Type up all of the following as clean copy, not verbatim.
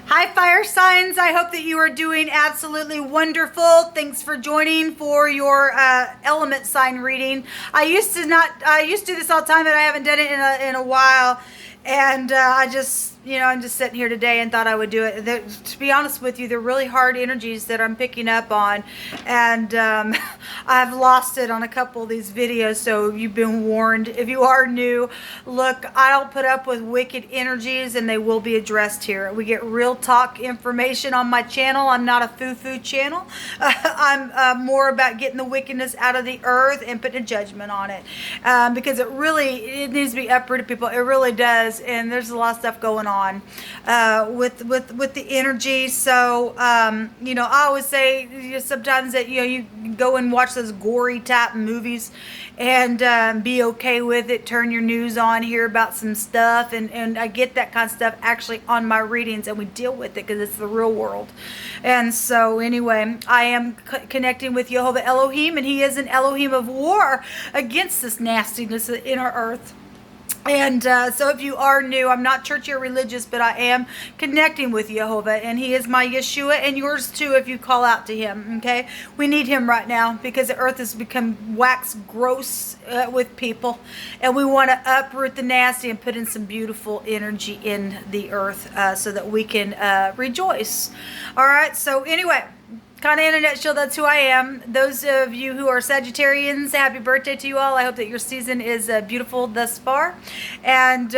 Hi, fire signs. I hope that you are doing absolutely wonderful. Thanks for joining for your element sign reading. I used to do this all the time, but I haven't done it in a while. And I'm just sitting here today and thought I would do it. To be honest with you, they're really hard energies that I'm picking up on. And I've lost it on a couple of these videos, so you've been warned. If you are new, look, I don't put up with wicked energies, and they will be addressed here. We get real talk information on my channel. I'm not a foo-foo channel. I'm more about getting the wickedness out of the earth and putting a judgment on it. Because it needs to be uprooted, people. It really does. And there's a lot of stuff going on with the energy. So I always say sometimes that you go and watch those gory type movies and be okay with it. Turn your news on, hear about some stuff, and I get that kind of stuff actually on my readings, and we deal with it because it's the real world. And so anyway, I am connecting with Jehovah Elohim, and he is an Elohim of war against this nastiness in our earth. And so if you are new, I'm not churchy or religious, but I am connecting with Jehovah, and he is my Yeshua, and yours too if you call out to him, okay? We need him right now because the earth has become wax gross with people, and we want to uproot the nasty and put in some beautiful energy in the earth so that we can rejoice. All right, so anyway, kind of in a nutshell, that's who I am. Those of you who are Sagittarians, happy birthday to you all. I hope that your season is beautiful thus far. And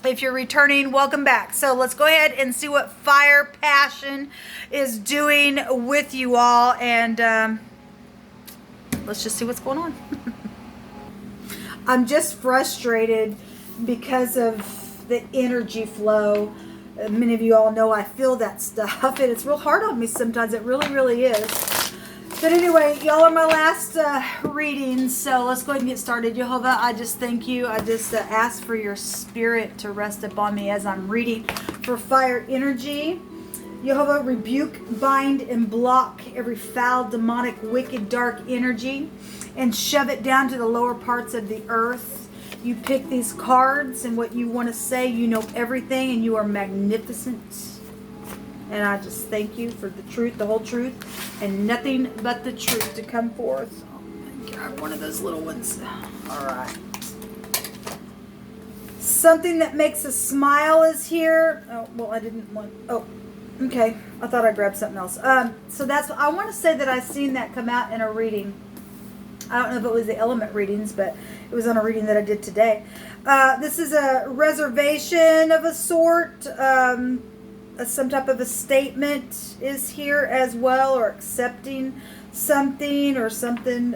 if you're returning, welcome back. So let's go ahead and see what fire passion is doing with you all. And let's just see what's going on. I'm just frustrated because of the energy flow. Many of you all know I feel that stuff, and it's real hard on me sometimes. It really, really is. But anyway, y'all are my last readings, so let's go ahead and get started. Jehovah, I just thank you. I just ask for your spirit to rest upon me as I'm reading for fire energy. Jehovah, rebuke, bind, and block every foul, demonic, wicked, dark energy and shove it down to the lower parts of the earth. You pick these cards and what you want to say. You know everything, and you are magnificent. And I just thank you for the truth, the whole truth, and nothing but the truth to come forth. Oh, grab one of those little ones. All right. Something that makes us smile is here. Oh, well, I didn't want... Oh, okay. I thought I grabbed something else. So that's... I want to say that I've seen that come out in a reading. I don't know if it was the element readings, but it was on a reading that I did today. This is a reservation of a sort. Some type of a statement is here as well, or accepting something, or something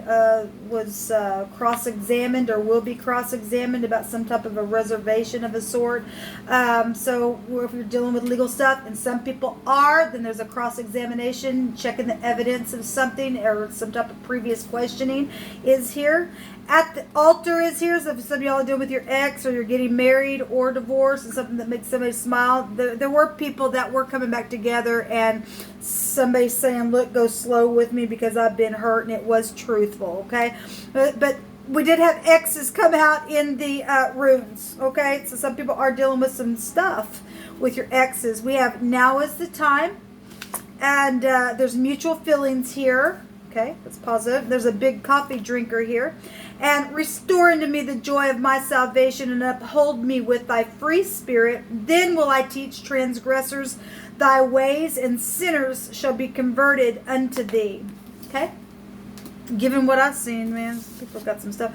was cross-examined or will be cross-examined about some type of a reservation of a sort. So if you're dealing with legal stuff, and some people are, then there's a cross-examination, checking the evidence of something, or some type of previous questioning is here. At the altar is here, so if some of y'all are dealing with your ex, or you're getting married or divorced, and something that makes somebody smile. There were people that were coming back together, and somebody's saying, look, go slow with me because I've been hurt, and it was truthful, okay? But we did have exes come out in the runes, okay? So some people are dealing with some stuff with your exes. We have now is the time, and there's mutual feelings here. Okay, that's positive. There's a big coffee drinker here. And restore unto me the joy of my salvation, and uphold me with thy free spirit. Then will I teach transgressors thy ways, and sinners shall be converted unto thee. Okay? Given what I've seen, man, people got some stuff.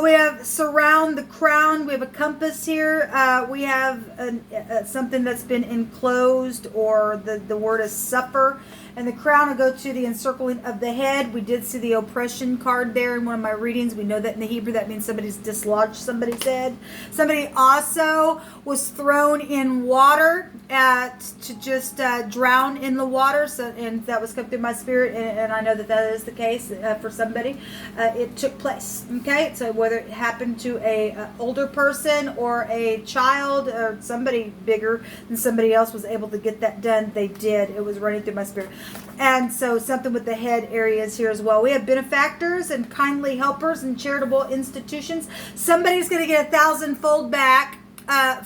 We have surround the crown. We have a compass here. We have something that's been enclosed, or the word is suffer. And the crown will go to the encircling of the head. We did see the oppression card there in one of my readings. We know that in the Hebrew, that means somebody's dislodged somebody's head. Somebody also was thrown in water to just drown in the water. So, and that was come through my spirit, and I know that that is the case for somebody. It took place. Okay, so whether it happened to a older person or a child or somebody bigger than somebody else was able to get that done, they did. It was running through my spirit. And so something with the head areas here as well. We have benefactors and kindly helpers and charitable institutions. Somebody's going to get 1,000-fold back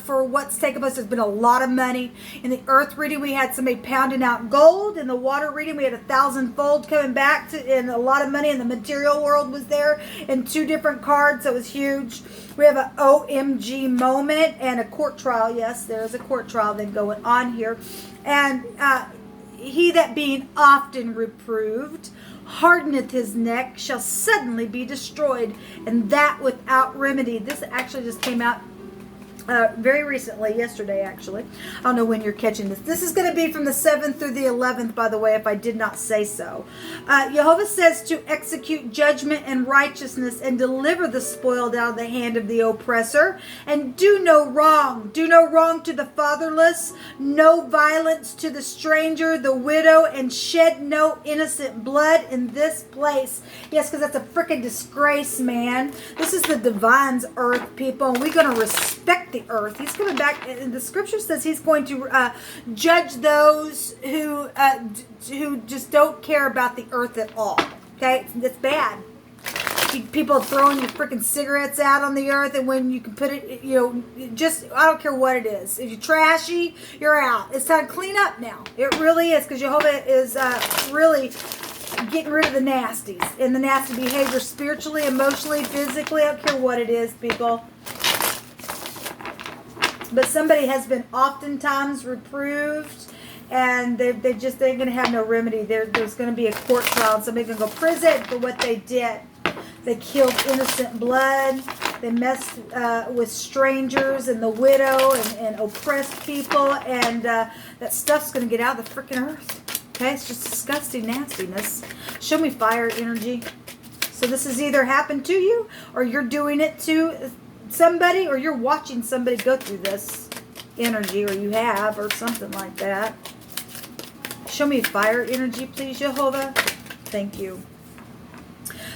for what's taken place. There's been a lot of money. In the earth reading, we had somebody pounding out gold. In the water reading, we had 1,000-fold coming back, and a lot of money in the material world was there in 2 different cards. So it was huge. We have an OMG moment and a court trial. Yes, there is a court trial then going on here. And he that being often reproved hardeneth his neck shall suddenly be destroyed, and that without remedy. This actually just came out very recently, yesterday actually. I don't know when you're catching this. This is going to be from the 7th through the 11th, by the way, if I did not say so. Jehovah says to execute judgment and righteousness and deliver the spoiled out of the hand of the oppressor, and do no wrong. Do no wrong to the fatherless, no violence to the stranger, the widow, and shed no innocent blood in this place. Yes, because that's a freaking disgrace, man. This is the divine's earth, people, and we're going to respect the earth. He's coming back, and the scripture says he's going to judge those who just don't care about the earth at all. Okay, it's bad. People throwing your freaking cigarettes out on the earth, and when you can put it, just, I don't care what it is. If you're trashy, you're out. It's time to clean up now. It really is, because Jehovah is really getting rid of the nasties and the nasty behavior spiritually, emotionally, physically. I don't care what it is, people. But somebody has been oftentimes reproved, and they just ain't going to have no remedy. There's going to be a court trial, and somebody's going to go to prison for what they did. They killed innocent blood. They messed with strangers and the widow and oppressed people, and that stuff's going to get out of the freaking earth. Okay, it's just disgusting nastiness. Show me fire energy. So this has either happened to you, or you're doing it to somebody, or you're watching somebody go through this energy, or you have, or something like that. Show me fire energy, please, Jehovah. Thank you.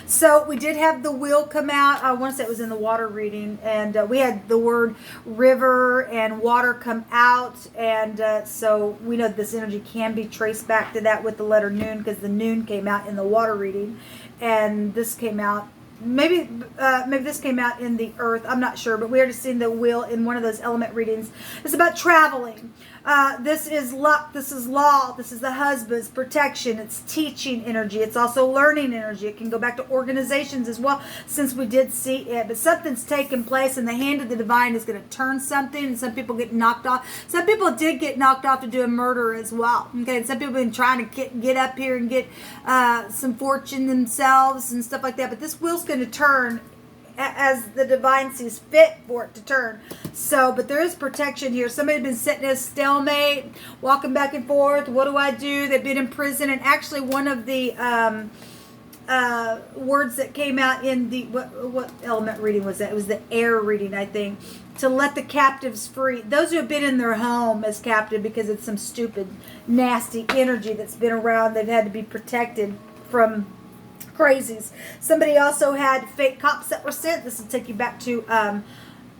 So we did have the wheel come out. I want to say it was in the water reading, and we had the word river and water come out, and so we know this energy can be traced back to that with the letter noon, because the noon came out in the water reading, and this came out. Maybe this came out in the earth. I'm not sure, but we already seen the wheel in one of those element readings. It's about traveling. This is luck. This is law. This is the husband's protection. It's teaching energy. It's also learning energy. It can go back to organizations as well, since we did see it. But something's taking place, and the hand of the divine is going to turn something, and some people get knocked off. Some people did get knocked off to do a murder as well. Okay, and some people have been trying to get up here and get some fortune themselves and stuff like that. But this wheel's going to turn as the divine sees fit for it to turn. So, but there is protection here. Somebody's been sitting at a stalemate, walking back and forth. What do I do? They've been in prison. And actually, one of the words that came out in the, what element reading was that? It was the air reading, I think. To let the captives free. Those who have been in their home as captive because it's some stupid, nasty energy that's been around. They've had to be protected from crazies. Somebody also had fake cops that were sent. This will take you back to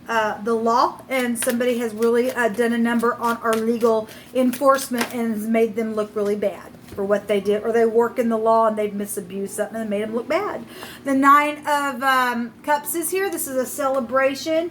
the law, and somebody has really done a number on our legal enforcement and has made them look really bad for what they did, or they work in the law and they've misabused something and made them look bad. The 9 of Cups is here. This is a celebration.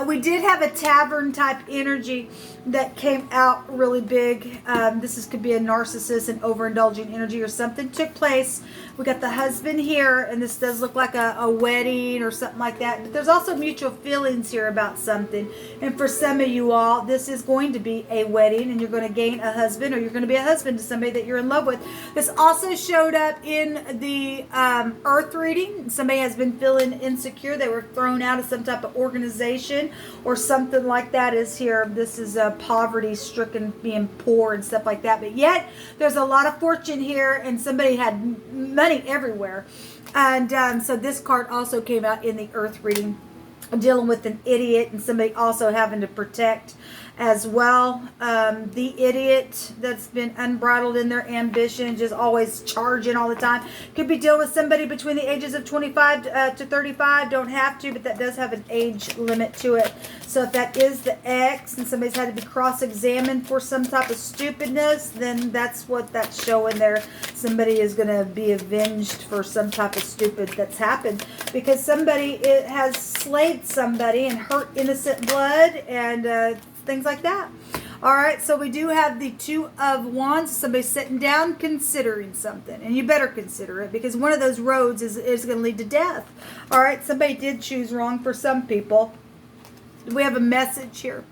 We did have a tavern type energy that came out really big. Could be a narcissist and overindulging energy, or something took place. We got the husband here, and this does look like a wedding or something like that. But there's also mutual feelings here about something. And for some of you all, this is going to be a wedding, and you're going to gain a husband, or you're going to be a husband to somebody that you're in love with. This also showed up in the earth reading. Somebody has been feeling insecure. They were thrown out of some type of organization or something like that is here. This is a poverty stricken, being poor and stuff like that. But yet there's a lot of fortune here, and somebody had money everywhere. And so this card also came out in the earth reading, dealing with an idiot and somebody also having to protect as well. The idiot that's been unbridled in their ambition, just always charging all the time. Could be dealing with somebody between the ages of 25 to 35. Don't have to, but that does have an age limit to it. So if that is the X and somebody's had to be cross-examined for some type of stupidness, then that's what that's showing there. Somebody is going to be avenged for some type of stupid that's happened, because somebody has slayed somebody and hurt innocent blood and things like that. All right, so we do have the Two of Wands. Somebody's sitting down considering something, and you better consider it, because one of those roads is going to lead to death. All right, somebody did choose wrong for some people. We have a message here,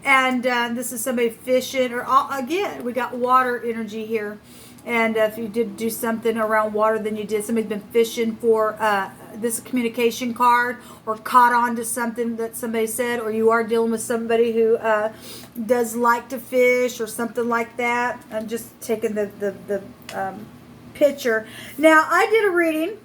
and this is somebody fishing, or again, we got water energy here. And if you did do something around water, then you did. Somebody's been fishing for this communication card, or caught on to something that somebody said, or you are dealing with somebody who does like to fish or something like that. I'm just taking the picture. Now, I did a reading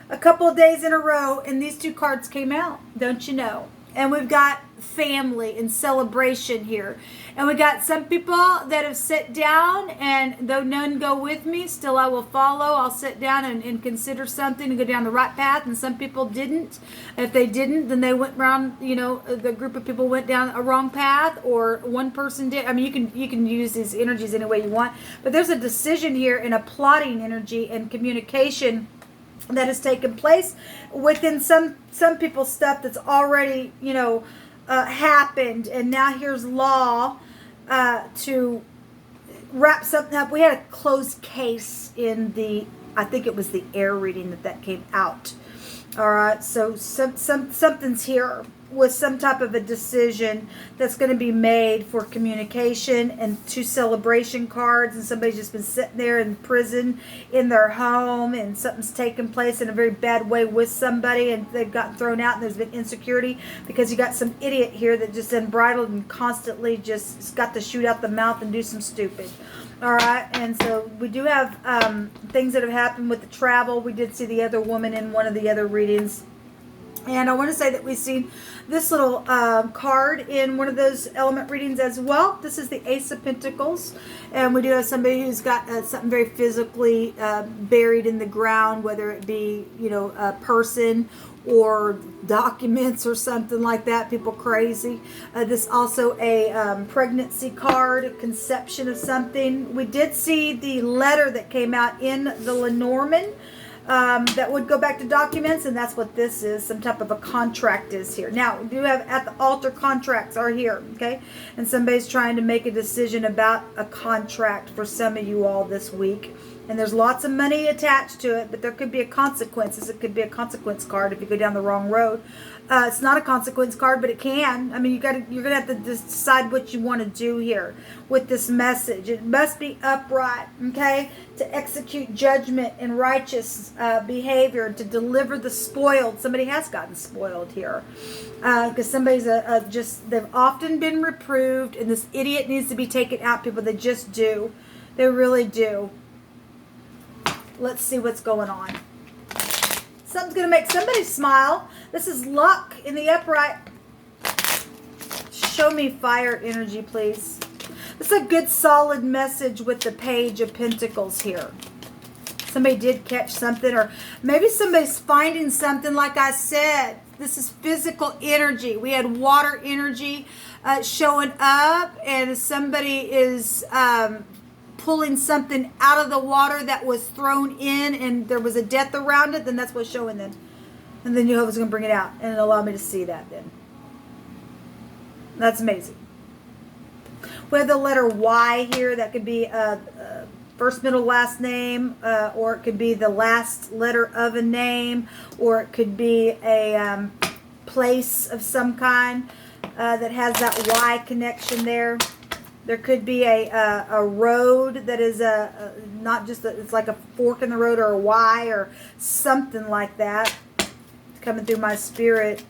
a couple of days in a row, and these two cards came out, don't you know? And we've got family and celebration here. And we got some people that have sat down, and though none go with me, still I will follow. I'll sit down and consider something and go down the right path. And some people didn't. If they didn't, then they went around, you know, the group of people went down a wrong path, or one person did. I mean, you can use these energies any way you want. But there's a decision here, and a plotting energy and communication that has taken place within some people's stuff that's already, you know, happened. And now here's law to wrap something up. We had a closed case in the, I think it was the air reading that came out. All right, so something's here with some type of a decision that's going to be made for communication, and two celebration cards, and somebody's just been sitting there in prison in their home, and something's taken place in a very bad way with somebody, and they've gotten thrown out, and there's been insecurity because you got some idiot here that just unbridled and constantly just got to shoot out the mouth and do some stupid. All right, and so we do have things that have happened with the travel. We did see the other woman in one of the other readings. And I want to say that we've seen this little card in one of those element readings as well. This is the Ace of Pentacles. And we do have somebody who's got something very physically buried in the ground, whether it be, you know, a person or documents or something like that. People crazy. This also a pregnancy card, a conception of something. We did see the letter that came out in the Lenormand. That would go back to documents, and that's what this is. Some type of a contract is here. Now, we do have at the altar, contracts are here, okay? And somebody's trying to make a decision about a contract for some of you all this week. And there's lots of money attached to it, but there could be a consequences. It could be a consequence card if you go down the wrong road. It's not a consequence card, but it can. I mean, you're gonna have to decide what you want to do here with this message. It must be upright, okay, to execute judgment and righteous behavior, to deliver the spoiled. Somebody has gotten spoiled here, because somebody's they've often been reproved, and this idiot needs to be taken out. People, they just do, they really do. Let's see what's going on. Something's going to make somebody smile. This is luck in the upright. Show me fire energy, please. This is a good, solid message with the Page of Pentacles here. Somebody did catch something, or maybe somebody's finding something. Like I said, this is physical energy. We had water energy showing up, and somebody is pulling something out of the water that was thrown in, and there was a death around it. Then that's what's showing then. And then Jehovah's going to bring it out and allow me to see that then. That's amazing. We have the letter Y here. That could be a first, middle, last name, or it could be the last letter of a name, or it could be a place of some kind that has that Y connection there. There could be a road that is not just it's like a fork in the road, or a Y or something like that. It's coming through my spirit.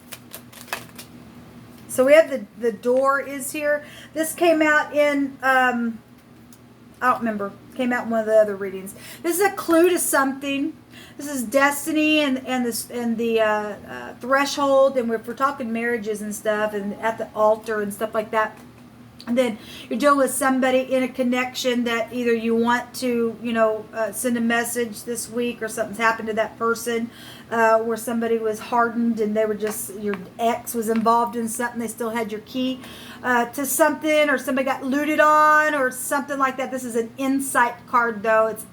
So we have the door is here. This came out in I don't remember. Came out in one of the other readings. This is a clue to something. This is destiny and the threshold. And if we're talking marriages and stuff, and at the altar and stuff like that, And then you're dealing with somebody in a connection that either you want to, send a message this week, or something's happened to that person where somebody was hardened and they were just, your ex was involved in something. They still had your key to something, or somebody got looted on or something like that. This is an insight card though. It's